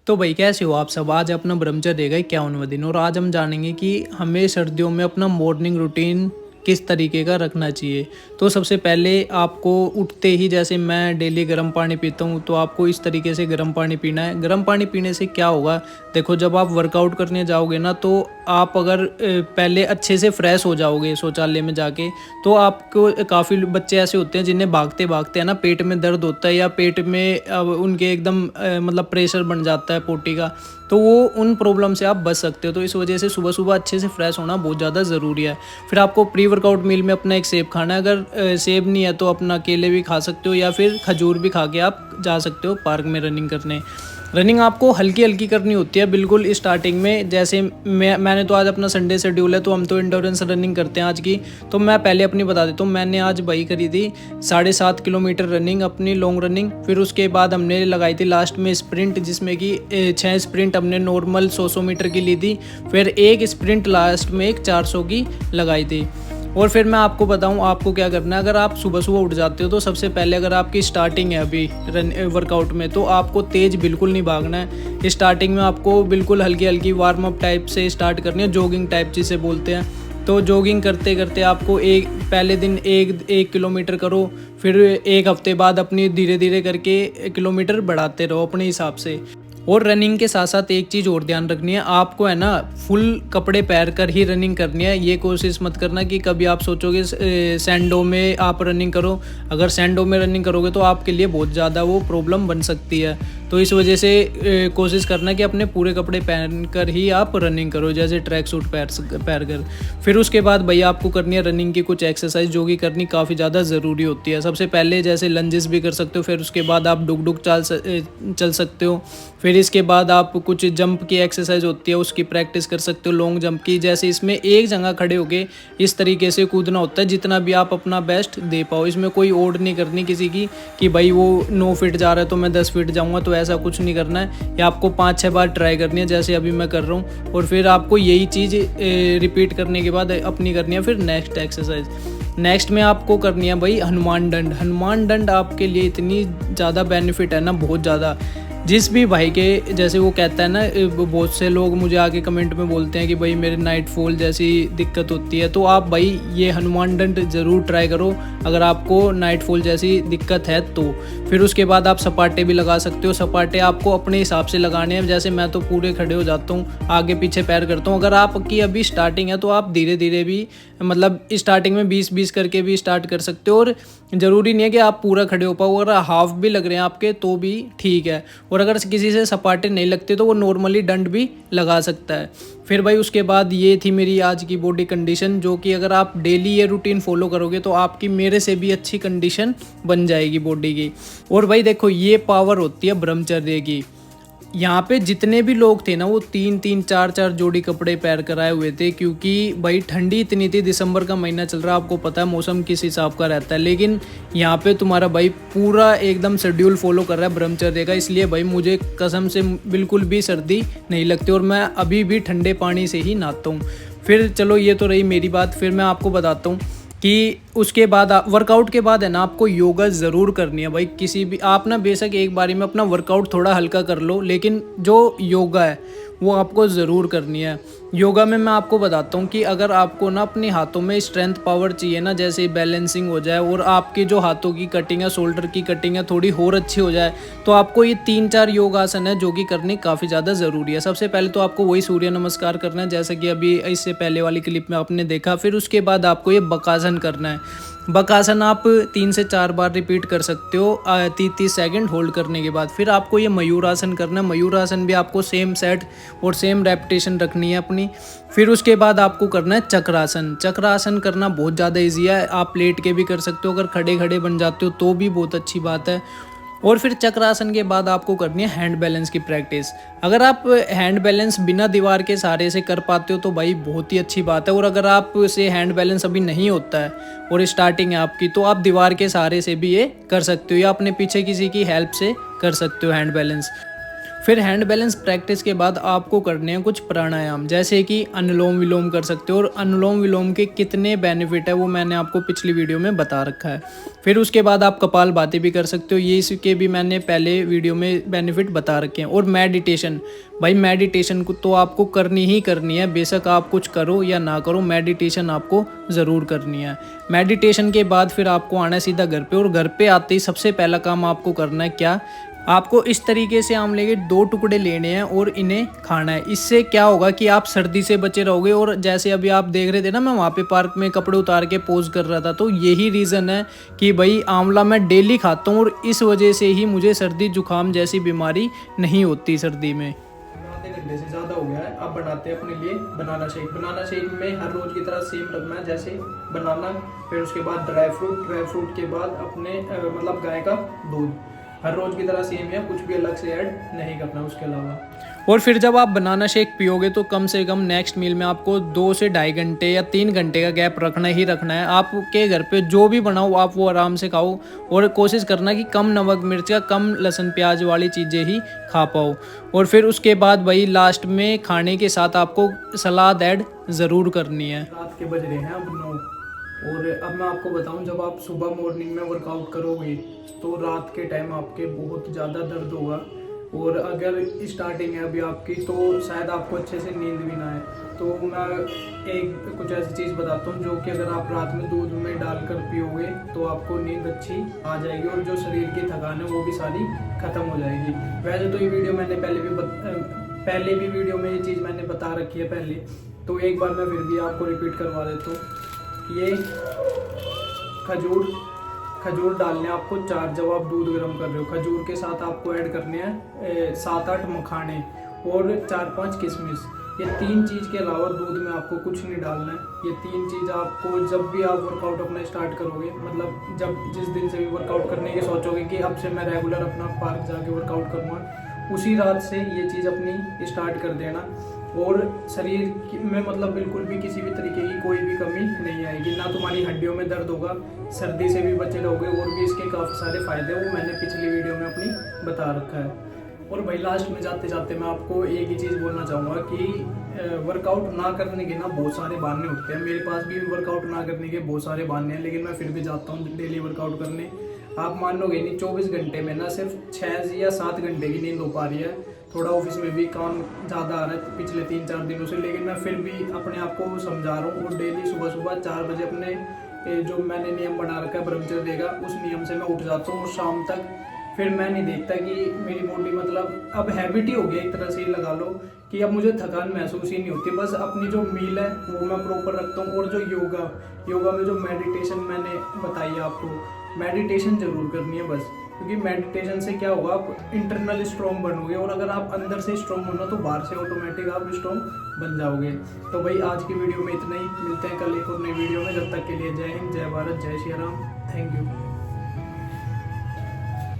तो भाई कैसे हो आप सब। आज अपना ब्रह्मचर्य का 51वां दिन और आज हम जानेंगे कि हमें सर्दियों में अपना मॉर्निंग रूटीन किस तरीके का रखना चाहिए। तो सबसे पहले आपको उठते ही, जैसे मैं डेली गर्म पानी पीता हूँ, तो आपको इस तरीके से गर्म पानी पीना है। गर्म पानी पीने से क्या होगा, देखो जब आप वर्कआउट करने जाओगे ना, तो आप अगर पहले अच्छे से फ्रेश हो जाओगे शौचालय में जाके, तो आपको काफ़ी बच्चे ऐसे होते हैं जिन्हें भागते भागते है ना पेट में दर्द होता है या पेट में अब उनके एकदम मतलब प्रेशर बन जाता है पोटी का, तो वो उन प्रॉब्लम से आप बच सकते हो। तो इस वजह से सुबह सुबह अच्छे से फ्रेश होना बहुत ज़्यादा ज़रूरी है। फिर आपको प्री वर्कआउट मील में अपना एक सेब खाना है। अगर सेब नहीं है तो अपना केले भी खा सकते हो या फिर खजूर भी खा के आप जा सकते हो पार्क में रनिंग करने। रनिंग आपको हल्की हल्की करनी होती है बिल्कुल स्टार्टिंग में। जैसे मैंने तो आज अपना संडे शेड्यूल है, तो हम तो इंडोरेंस रनिंग करते हैं आज की। तो मैं पहले अपनी बता देता हूँ, मैंने आज भाई करी थी 7.5 किलोमीटर रनिंग, अपनी लॉन्ग रनिंग। फिर उसके बाद हमने लगाई थी लास्ट में स्प्रिंट, जिसमें कि 6 स्प्रिंट हमने नॉर्मल 100 मीटर की ली थी। फिर एक स्प्रिंट लास्ट में एक 400 की लगाई थी। और फिर मैं आपको बताऊं आपको क्या करना है। अगर आप सुबह सुबह उठ जाते हो तो सबसे पहले, अगर आपकी स्टार्टिंग है अभी वर्कआउट में, तो आपको तेज़ बिल्कुल नहीं भागना है। स्टार्टिंग में आपको बिल्कुल हल्की हल्की वार्म अप टाइप से स्टार्ट करनी है, जॉगिंग टाइप जिसे बोलते हैं। तो जॉगिंग करते करते आपको पहले दिन एक किलोमीटर करो, फिर एक हफ्ते बाद अपनी धीरे धीरे करके किलोमीटर बढ़ाते रहो अपने हिसाब से। और रनिंग के साथ साथ एक चीज़ और ध्यान रखनी है, आपको है ना फुल कपड़े पहन कर ही रनिंग करनी है। ये कोशिश मत करना कि कभी आप सोचोगे सैंडो में आप रनिंग करो। अगर सैंडो में रनिंग करोगे तो आपके लिए बहुत ज़्यादा वो प्रॉब्लम बन सकती है। तो इस वजह से कोशिश करना कि अपने पूरे कपड़े पहन कर ही आप रनिंग करो, जैसे ट्रैक सूट पहन कर। फिर उसके बाद भैया आपको करनी है रनिंग की कुछ एक्सरसाइज, जो कि करनी काफ़ी ज़्यादा ज़रूरी होती है। सबसे पहले जैसे लंजेस भी कर सकते हो, फिर उसके बाद आप डुक डुक चल सकते हो। फिर इसके बाद आप कुछ जंप की एक्सरसाइज होती है उसकी प्रैक्टिस कर सकते हो, लॉन्ग जंप की। जैसे इसमें एक जगह खड़े होके इस तरीके से कूदना होता है जितना भी आप अपना बेस्ट दे पाओ। इसमें कोई ओड नहीं करनी किसी की कि भाई वो 9 फीट जा रहा है तो मैं 10 फीट जाऊँगा, तो ऐसा कुछ नहीं करना है। या आपको 5-6 बार ट्राई करनी है जैसे अभी मैं कर रहा हूँ, और फिर आपको यही चीज़ रिपीट करने के बाद अपनी करनी है फिर नेक्स्ट एक्सरसाइज। नेक्स्ट में आपको करनी है भाई हनुमान दंड। हनुमान दंड आपके लिए इतनी ज़्यादा बेनिफिट है ना, बहुत ज़्यादा। जिस भी भाई के, जैसे वो कहता है ना, बहुत से लोग मुझे आके कमेंट में बोलते हैं कि भाई मेरे नाइट फॉल जैसी दिक्कत होती है, तो आप भाई ये हनुमान दंड ज़रूर ट्राई करो अगर आपको नाइट फॉल जैसी दिक्कत है तो। फिर उसके बाद आप सपाटे भी लगा सकते हो। सपाटे आपको अपने हिसाब से लगाने हैं, जैसे मैं तो पूरे खड़े हो जाता हूँ, आगे पीछे पैर करता हूँ। अगर आपकी अभी स्टार्टिंग है तो आप धीरे धीरे भी, मतलब स्टार्टिंग में 20-20 करके भी स्टार्ट कर सकते हो। और ज़रूरी नहीं है कि आप पूरा खड़े हो पाओ, अगर हाफ भी लग रहे हैं आपके तो भी ठीक है। और अगर किसी से सपाटे नहीं लगते तो वो नॉर्मली दंड भी लगा सकता है। फिर भाई उसके बाद ये थी मेरी आज की बॉडी कंडीशन, जो कि अगर आप डेली ये रूटीन फॉलो करोगे तो आपकी मेरे से भी अच्छी कंडीशन बन जाएगी बॉडी की। और भाई देखो, ये पावर होती है ब्रह्मचर्य की। यहाँ पे जितने भी लोग थे ना, वो 3-3 4-4 जोड़ी कपड़े पहन कर आए हुए थे, क्योंकि भाई ठंडी इतनी थी। दिसंबर का महीना चल रहा है, आपको पता है मौसम किस हिसाब का रहता है। लेकिन यहाँ पे तुम्हारा भाई पूरा एकदम शेड्यूल फॉलो कर रहा है ब्रह्मचर्य का, इसलिए भाई मुझे कसम से बिल्कुल भी सर्दी नहीं लगती और मैं अभी भी ठंडे पानी से ही नहाता हूँ। फिर चलो ये तो रही मेरी बात। फिर मैं आपको बताता हूँ कि उसके बाद वर्कआउट के बाद है ना, आपको योगा ज़रूर करनी है भाई। किसी भी आप ना बेशक एक बारी में अपना वर्कआउट थोड़ा हल्का कर लो, लेकिन जो योगा है वो आपको ज़रूर करनी है। योगा में मैं आपको बताता हूँ कि अगर आपको ना अपने हाथों में स्ट्रेंथ पावर चाहिए ना, जैसे बैलेंसिंग हो जाए और आपके जो हाथों की कटिंग है, शोल्डर की कटिंग है, थोड़ी और अच्छी हो जाए, तो आपको ये 3-4 योग आसन है जो कि करने काफ़ी ज़्यादा ज़रूरी है। सबसे पहले तो आपको वही सूर्य नमस्कार करना है, जैसा कि अभी इससे पहले वाली क्लिप में आपने देखा। फिर उसके बाद आपको ये बकासन करना है। बकासन आप 3 से 4 बार रिपीट कर सकते हो 30-30 सेकंड होल्ड करने के बाद। फिर आपको ये मयूरासन करना है। मयूरासन भी आपको सेम सेट और सेम रेपिटेशन रखनी है अपनी। फिर उसके बाद आपको करना है चक्रासन। चक्रासन करना बहुत ज़्यादा ईजी है, आप लेट के भी कर सकते हो, अगर खड़े खड़े बन जाते हो तो भी बहुत अच्छी बात है। और फिर चक्रासन के बाद आपको करनी है हैंड बैलेंस की प्रैक्टिस। अगर आप हैंड बैलेंस बिना दीवार के सहारे से कर पाते हो तो भाई बहुत ही अच्छी बात है। और अगर आप से हैंड बैलेंस अभी नहीं होता है और स्टार्टिंग है आपकी, तो आप दीवार के सहारे से भी ये कर सकते हो या अपने पीछे किसी की हेल्प से कर सकते हो हैंड बैलेंस। फिर हैंड बैलेंस प्रैक्टिस के बाद आपको करने हैं कुछ प्राणायाम, जैसे कि अनुलोम विलोम कर सकते हो, और अनुलोम विलोम के कितने बेनिफिट है वो मैंने आपको पिछली वीडियो में बता रखा है। फिर उसके बाद आप कपालभाति भी कर सकते हो, ये इसके भी मैंने पहले वीडियो में बेनिफिट बता रखे हैं। और मेडिटेशन, भाई मेडिटेशन को तो आपको करनी ही करनी है, बेशक आप कुछ करो या ना करो, मेडिटेशन आपको ज़रूर करनी है। मेडिटेशन के बाद फिर आपको आना है सीधा घर पे, और घर पे आते ही सबसे पहला काम आपको करना है क्या, आपको इस तरीके से आंवले के 2 टुकड़े लेने हैं और इन्हें खाना है। इससे क्या होगा कि आप सर्दी से बचे रहोगे। और जैसे अभी आप देख रहे थे ना, मैं वहाँ पे पार्क में कपड़े उतार के पोज कर रहा था, तो यही रीज़न है कि भाई आंवला मैं डेली खाता हूँ, और इस वजह से ही मुझे सर्दी जुकाम जैसी बीमारी नहीं होती सर्दी में। आधे घंटे से ज़्यादा हो गया है, अब बनाते हैं अपने लिए बनाना शेक। बनाना शेक में हर रोज़ की तरह सेम रखना है, जैसे बनाना, फिर उसके बाद ड्राई फ्रूट के बाद अपने मतलब गाय का दूध, हर रोज़ की तरह सेम है, कुछ भी अलग से ऐड नहीं करना उसके अलावा। और फिर जब आप बनाना शेक पियोगे तो कम से कम नेक्स्ट मील में आपको 2 से ढाई घंटे या 3 घंटे का गैप रखना ही रखना है। आपके घर पे जो भी बनाओ आप वो आराम से खाओ, और कोशिश करना कि कम नमक मिर्च या कम लहसुन प्याज वाली चीज़ें ही खा पाओ। और फिर उसके बाद भाई लास्ट में खाने के साथ आपको सलाद ऐड ज़रूर करनी है। रात के बज रहे हैं अब 9, और अब मैं आपको बताऊं, जब आप सुबह मॉर्निंग में वर्कआउट करोगे तो रात के टाइम आपके बहुत ज़्यादा दर्द होगा, और अगर स्टार्टिंग है अभी आपकी तो शायद आपको अच्छे से नींद भी ना आए। तो मैं कुछ ऐसी चीज़ बताता हूँ जो कि अगर आप रात में दूध में डालकर पियोगे तो आपको नींद अच्छी आ जाएगी, और जो शरीर की थकान है वो भी सारी ख़त्म हो जाएगी। वैसे तो ये वीडियो मैंने पहले भी वीडियो में ये चीज़ मैंने बता रखी है पहले, तो एक बार मैं फिर भी आपको रिपीट करवा देता हूँ। ये खजूर डालने आपको 4, जब आप दूध गर्म कर रहे हो। खजूर के साथ आपको ऐड करने हैं 7-8 मखाने और 4-5 किशमिश। ये 3 चीज़ के अलावा दूध में आपको कुछ नहीं डालना है। ये 3 चीज़ आपको जब भी आप वर्कआउट अपना स्टार्ट करोगे, मतलब जिस दिन से भी वर्कआउट करने के सोचोगे कि अब से मैं रेगुलर अपना पार्क जाके वर्कआउट करूँगा, उसी रात से ये चीज़ अपनी स्टार्ट कर देना, और शरीर में मतलब बिल्कुल भी किसी भी तरीके की कोई भी कमी नहीं आएगी, ना तुम्हारी हड्डियों में दर्द होगा, सर्दी से भी बचे रहोगे, और भी इसके काफ़ी सारे फ़ायदे वो मैंने पिछली वीडियो में अपनी बता रखा है। और भाई लास्ट में जाते जाते मैं आपको एक ही चीज़ बोलना चाहूँगा कि वर्कआउट ना करने के ना बहुत सारे बहाने होते हैं। मेरे पास भी वर्कआउट ना करने के बहुत सारे बहाने हैं, लेकिन मैं फिर भी जाता हूँ डेली वर्कआउट करने। आप मानोगे नहीं, 24 घंटे में ना सिर्फ 6 या 7 घंटे की नींद हो पा रही है। थोड़ा ऑफिस में भी काम ज़्यादा आ रहा है पिछले 3-4 दिनों से, लेकिन मैं फिर भी अपने आप को समझा रहा हूँ, और डेली सुबह 4 बजे अपने जो मैंने नियम बना रखा है ब्रह्मचर्य का, उस नियम से मैं उठ जाता हूँ, और शाम तक फिर मैं नहीं देखता कि मेरी बॉडी मतलब अब हैबिट ही हो गया एक तरह से ही लगा लो, कि अब मुझे थकान महसूस ही नहीं होती। बस अपनी जो मील है वो मैं प्रॉपर रखता हूँ, और जो योगा में जो मेडिटेशन मैंने बताई आपको, मेडिटेशन ज़रूर करनी है बस, क्योंकि मेडिटेशन से क्या होगा, आप इंटरनल स्ट्रॉन्ग बनोगे, और अगर आप अंदर से स्ट्रॉन्ग होना तो बाहर से ऑटोमेटिक आप स्ट्रॉन्ग बन जाओगे। तो भाई आज की वीडियो में इतना ही, मिलते हैं कल एक और नई वीडियो में। जब तक के लिए जय हिंद, जय भारत, जय श्री राम, थैंक यू।